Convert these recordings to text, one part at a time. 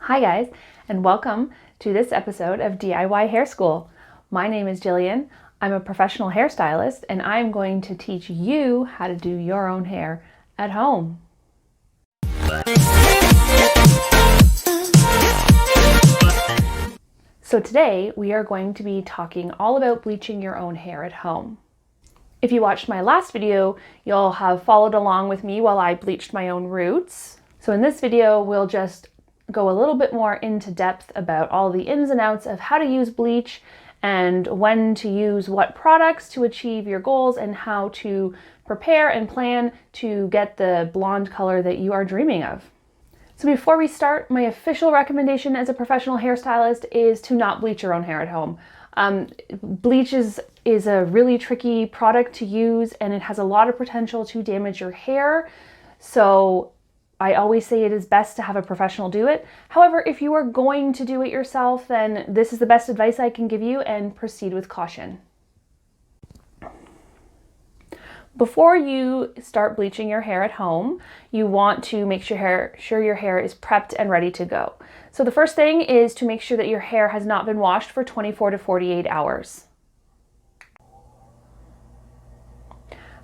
Hi guys, and welcome to this episode of DIY Hair School. My name is Jillian. I'm a professional hairstylist, and I'm going to teach you how to do your own hair at home. So today we are going to be talking all about bleaching your own hair at home. If you watched my last video, you'll have followed along with me while I bleached my own roots. So in this video, we'll just go a little bit more into depth about all the ins and outs of how to use bleach and when to use what products to achieve your goals and how to prepare and plan to get the blonde color that you are dreaming of. So before we start, my official recommendation as a professional hairstylist is to not bleach your own hair at home. Bleach is a really tricky product to use, and it has a lot of potential to damage your hair. So I always say it is best to have a professional do it. However, if you are going to do it yourself, then this is the best advice I can give you, and proceed with caution. Before you start bleaching your hair at home, you want to make sure your hair is prepped and ready to go. So the first thing is to make sure that your hair has not been washed for 24 to 48 hours.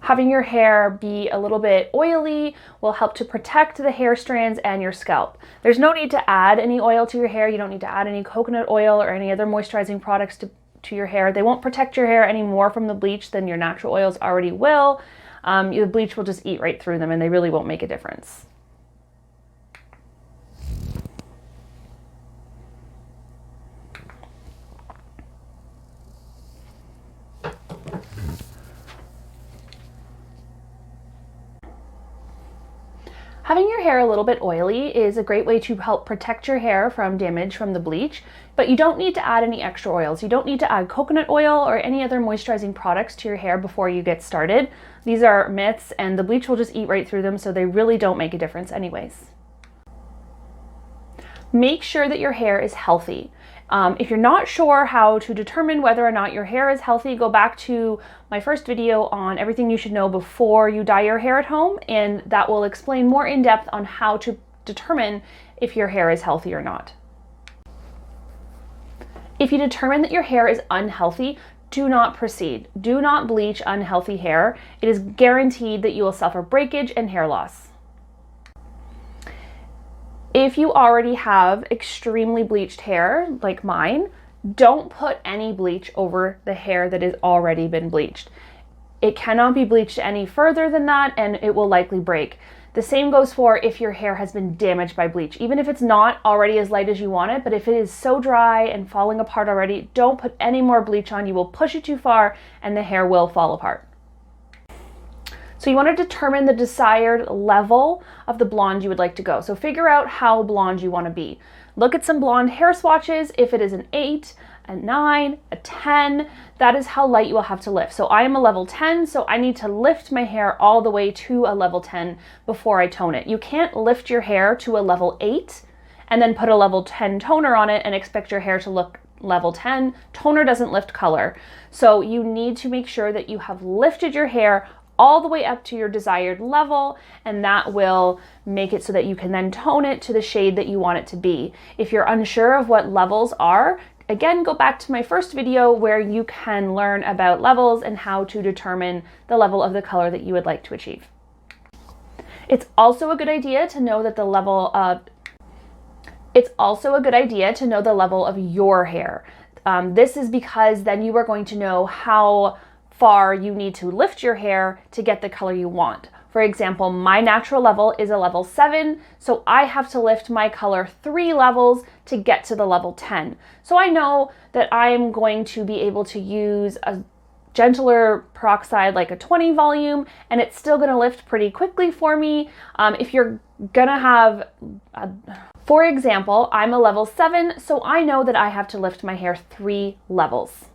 Having your hair be a little bit oily will help to protect the hair strands and your scalp. There's no need to add any oil to your hair. You don't need to add any coconut oil or any other moisturizing products to your hair. They won't protect your hair any more from the bleach than your natural oils already will. The bleach will just eat right through them, and they really won't make a difference. Having your hair a little bit oily is a great way to help protect your hair from damage from the bleach, but you don't need to add any extra oils. You don't need to add coconut oil or any other moisturizing products to your hair before you get started. These are myths, and the bleach will just eat right through them, so they really don't make a difference anyways. Make sure that your hair is healthy. If you're not sure how to determine whether or not your hair is healthy, go back to my first video on everything you should know before you dye your hair at home, and that will explain more in depth on how to determine if your hair is healthy or not. If you determine that your hair is unhealthy, do not proceed. Do not bleach unhealthy hair. It is guaranteed that you will suffer breakage and hair loss. If you already have extremely bleached hair, like mine, don't put any bleach over the hair that has already been bleached. It cannot be bleached any further than that, and it will likely break. The same goes for if your hair has been damaged by bleach. Even if it's not already as light as you want it, but if it is so dry and falling apart already, don't put any more bleach on. You will push it too far, and the hair will fall apart. So you want to determine the desired level of the blonde you would like to go. So figure out how blonde you want to be. Look at some blonde hair swatches. If it is an 8, a 9, a 10, that is how light you will have to lift. So I am a level 10, so I need to lift my hair all the way to a level 10 before I tone it. You can't lift your hair to a level 8 and then put a level 10 toner on it and expect your hair to look level 10. Toner doesn't lift color. So you need to make sure that you have lifted your hair all the way up to your desired level, and that will make it so that you can then tone it to the shade that you want it to be. If you're unsure of what levels are, again, go back to my first video where you can learn about levels and how to determine the level of the color that you would like to achieve. It's also a good idea to know that the level of your hair. This is because then you are going to know how far you need to lift your hair to get the color you want. For example, my natural level is a level 7, so I have to lift my color 3 levels to get to the level 10. So I know that I am going to be able to use a gentler peroxide like a 20 volume, and it's still going to lift pretty quickly for me. If you're gonna have, for example, I'm a level 7, so I know that I have to lift my hair 3 levels.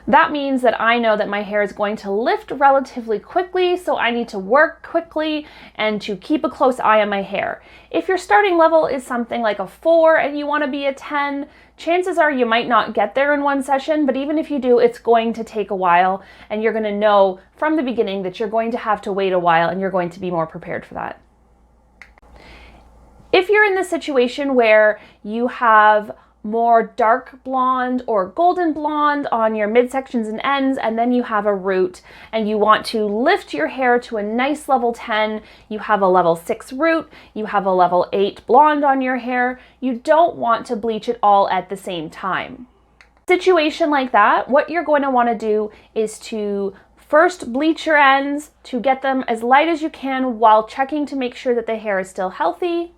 That means that I know that my hair is going to lift relatively quickly, so I need to work quickly and to keep a close eye on my hair. If your starting level is something like a 4 and you want to be a 10, chances are you might not get there in one session, but even if you do, it's going to take a while, and you're going to know from the beginning that you're going to have to wait a while, and you're going to be more prepared for that. If you're in the situation where you have more dark blonde or golden blonde on your midsections and ends, and then you have a root and you want to lift your hair to a nice level 10, you have a level 6 root, you have a level 8 blonde on your hair, you don't want to bleach it all at the same time. Situation like that, what you're going to want to do is to first bleach your ends to get them as light as you can while checking to make sure that the hair is still healthy.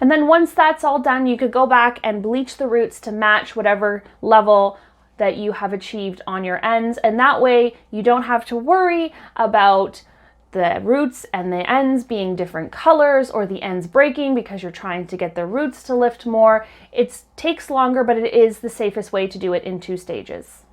And then once that's all done, you could go back and bleach the roots to match whatever level that you have achieved on your ends. And that way you don't have to worry about the roots and the ends being different colors or the ends breaking because you're trying to get the roots to lift more. It takes longer, but it is the safest way to do it in 2 stages.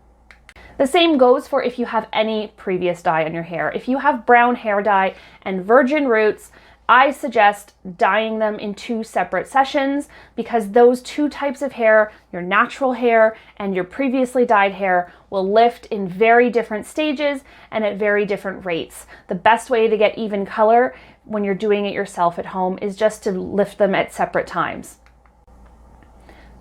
The same goes for if you have any previous dye on your hair. If you have brown hair dye and virgin roots, I suggest dyeing them in 2 separate sessions because those 2 types of hair, your natural hair and your previously dyed hair, will lift in very different stages and at very different rates. The best way to get even color when you're doing it yourself at home is just to lift them at separate times.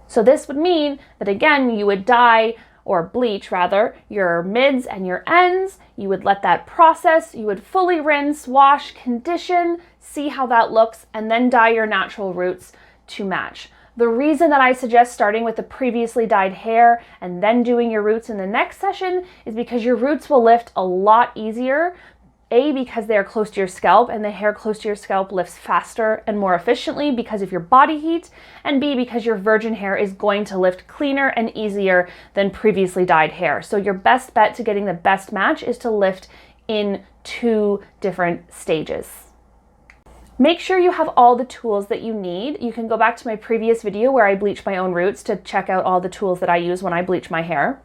So this would mean that again, you would dye or bleach rather, your mids and your ends. You would let that process, you would fully rinse, wash, condition, see how that looks, and then dye your natural roots to match. The reason that I suggest starting with the previously dyed hair and then doing your roots in the next session is because your roots will lift a lot easier. A, because they are close to your scalp and the hair close to your scalp lifts faster and more efficiently because of your body heat, and B, because your virgin hair is going to lift cleaner and easier than previously dyed hair. So your best bet to getting the best match is to lift in 2 different stages. Make sure you have all the tools that you need. You can go back to my previous video where I bleach my own roots to check out all the tools that I use when I bleach my hair.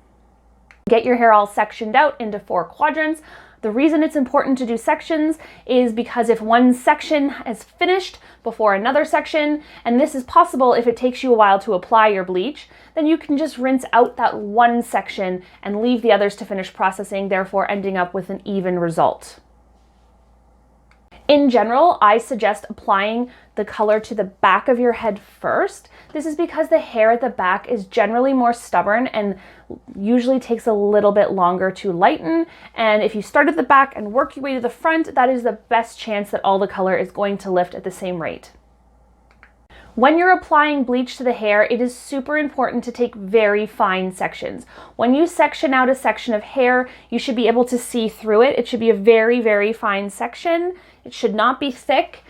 Get your hair all sectioned out into 4 quadrants. The reason it's important to do sections is because if one section is finished before another section, and this is possible if it takes you a while to apply your bleach, then you can just rinse out that one section and leave the others to finish processing, therefore ending up with an even result. In general, I suggest applying the color to the back of your head first. This is because the hair at the back is generally more stubborn and usually takes a little bit longer to lighten. And if you start at the back and work your way to the front, that is the best chance that all the color is going to lift at the same rate. When you're applying bleach to the hair, it is super important to take very fine sections. When you section out a section of hair, you should be able to see through it. It should be a very, very fine section. It should not be thick.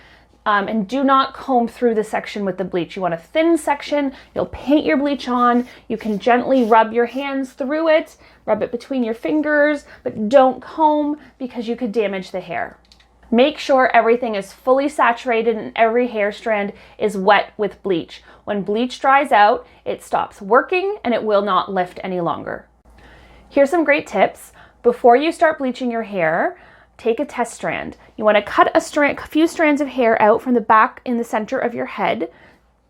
And do not comb through the section with the bleach. You want a thin section. You'll paint your bleach on. You can gently rub your hands through it, rub it between your fingers, but don't comb because you could damage the hair. Make sure everything is fully saturated and every hair strand is wet with bleach. When bleach dries out, it stops working and it will not lift any longer. Here's some great tips. Before you start bleaching your hair, take a test strand. You want to cut a few strands of hair out from the back in the center of your head.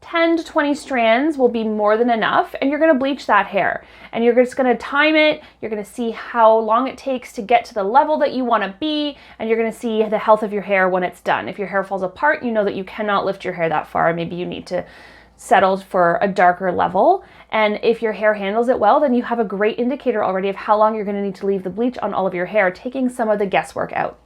10 to 20 strands will be more than enough, and you're going to bleach that hair. And you're just going to time it. You're going to see how long it takes to get to the level that you want to be, and you're going to see the health of your hair when it's done. If your hair falls apart, you know that you cannot lift your hair that far. Maybe you need to settle for a darker level. And if your hair handles it well, then you have a great indicator already of how long you're going to need to leave the bleach on all of your hair, taking some of the guesswork out.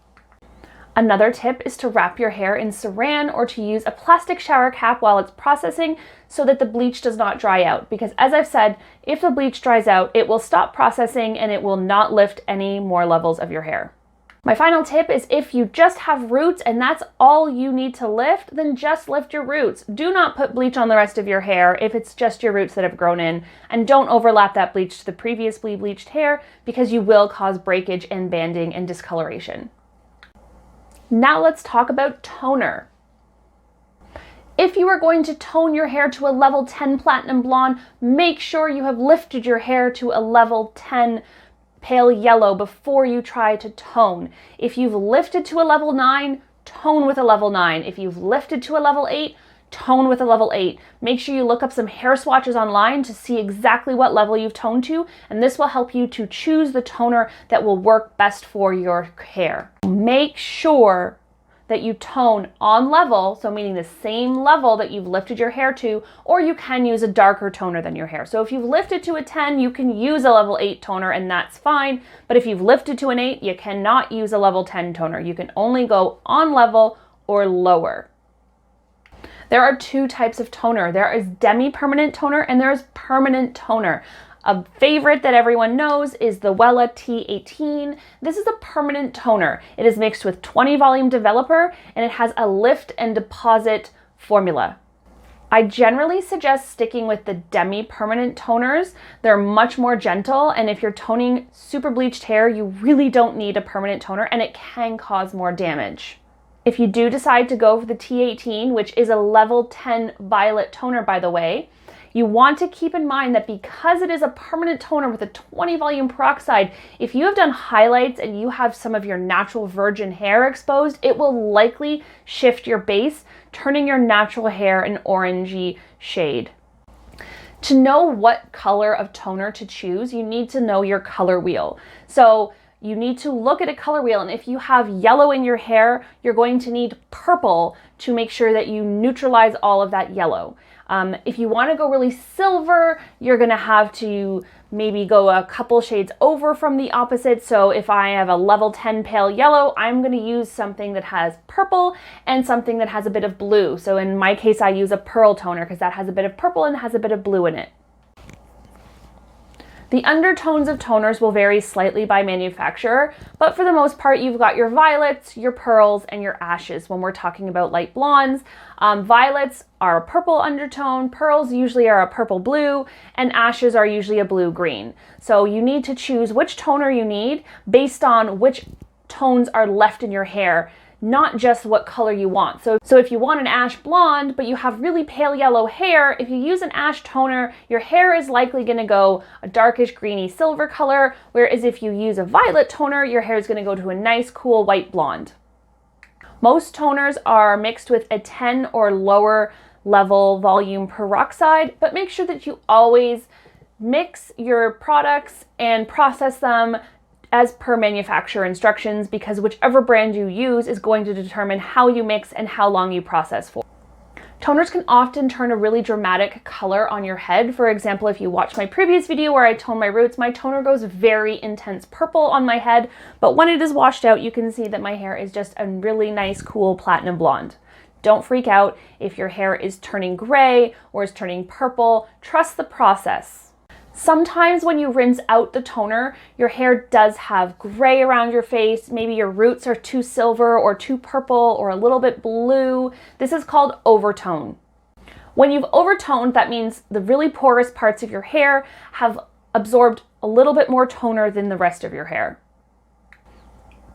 Another tip is to wrap your hair in saran or to use a plastic shower cap while it's processing so that the bleach does not dry out. Because as I've said, if the bleach dries out, it will stop processing and it will not lift any more levels of your hair. My final tip is if you just have roots and that's all you need to lift, then just lift your roots. Do not put bleach on the rest of your hair if it's just your roots that have grown in, and don't overlap that bleach to the previously bleached hair because you will cause breakage and banding and discoloration. Now let's talk about toner. If you are going to tone your hair to a level 10 platinum blonde, make sure you have lifted your hair to a level 10 pale yellow before you try to tone. If you've lifted to a level 9, tone with a level 9. If you've lifted to a level 8, tone with a level 8. Make sure you look up some hair swatches online to see exactly what level you've toned to, and this will help you to choose the toner that will work best for your hair. Make sure that you tone on level, so meaning the same level that you've lifted your hair to, or you can use a darker toner than your hair. So if you've lifted to a 10, you can use a level 8 toner and that's fine. But if you've lifted to an 8, you cannot use a level 10 toner. You can only go on level or lower. There are two types of toner. There is demi-permanent toner and there is permanent toner. A favorite that everyone knows is the Wella T18. This is a permanent toner. It is mixed with 20 volume developer and it has a lift and deposit formula. I generally suggest sticking with the demi-permanent toners. They're much more gentle, and if you're toning super bleached hair, you really don't need a permanent toner and it can cause more damage. If you do decide to go for the T18, which is a level 10 violet toner, by the way, you want to keep in mind that because it is a permanent toner with a 20 volume peroxide, if you have done highlights and you have some of your natural virgin hair exposed, it will likely shift your base, turning your natural hair an orangey shade. To know what color of toner to choose, you need to know your color wheel. So you need to look at a color wheel, and if you have yellow in your hair, you're going to need purple to make sure that you neutralize all of that yellow. If you want to go really silver, you're going to have to maybe go a couple shades over from the opposite. So if I have a level 10 pale yellow, I'm going to use something that has purple and something that has a bit of blue. So in my case, I use a pearl toner because that has a bit of purple and has a bit of blue in it. The undertones of toners will vary slightly by manufacturer, but for the most part, you've got your violets, your pearls, and your ashes when we're talking about light blondes. Violets are a purple undertone, pearls usually are a purple blue, and ashes are usually a blue green. So you need to choose which toner you need based on which tones are left in your hair, not just what color you want. So if you want an ash blonde, but you have really pale yellow hair, if you use an ash toner, your hair is likely gonna go a darkish greeny silver color, whereas if you use a violet toner, your hair is gonna go to a nice cool white blonde. Most toners are mixed with a 10 or lower level volume peroxide, but make sure that you always mix your products and process them as per manufacturer instructions, because whichever brand you use is going to determine how you mix and how long you process for. Toners can often turn a really dramatic color on your head. For example, if you watch my previous video where I tone my roots, my toner goes very intense purple on my head, but when it is washed out, you can see that my hair is just a really nice, cool platinum blonde. Don't freak out if your hair is turning gray or is turning purple. Trust the process. Sometimes when you rinse out the toner, your hair does have gray around your face. Maybe your roots are too silver or too purple or a little bit blue. This is called overtone. When you've overtoned, that means the really porous parts of your hair have absorbed a little bit more toner than the rest of your hair.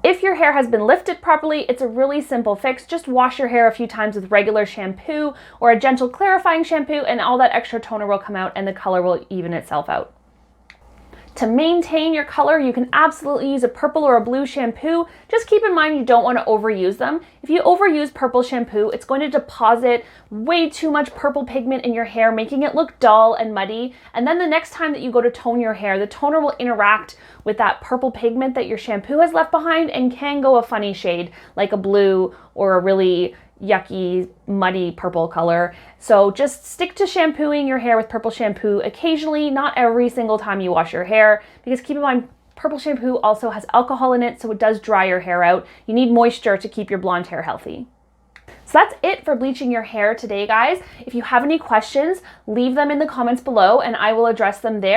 If your hair has been lifted properly, it's a really simple fix. Just wash your hair a few times with regular shampoo or a gentle clarifying shampoo, and all that extra toner will come out and the color will even itself out. To maintain your color, you can absolutely use a purple or a blue shampoo. Just keep in mind you don't want to overuse them. If you overuse purple shampoo, it's going to deposit way too much purple pigment in your hair, making it look dull and muddy. And then the next time that you go to tone your hair, the toner will interact with that purple pigment that your shampoo has left behind and can go a funny shade, like a blue or a really yucky, muddy purple color. So just stick to shampooing your hair with purple shampoo occasionally, not every single time you wash your hair, because keep in mind, purple shampoo also has alcohol in it, so it does dry your hair out. You need moisture to keep your blonde hair healthy. So that's it for bleaching your hair today, guys. If you have any questions, leave them in the comments below and I will address them there.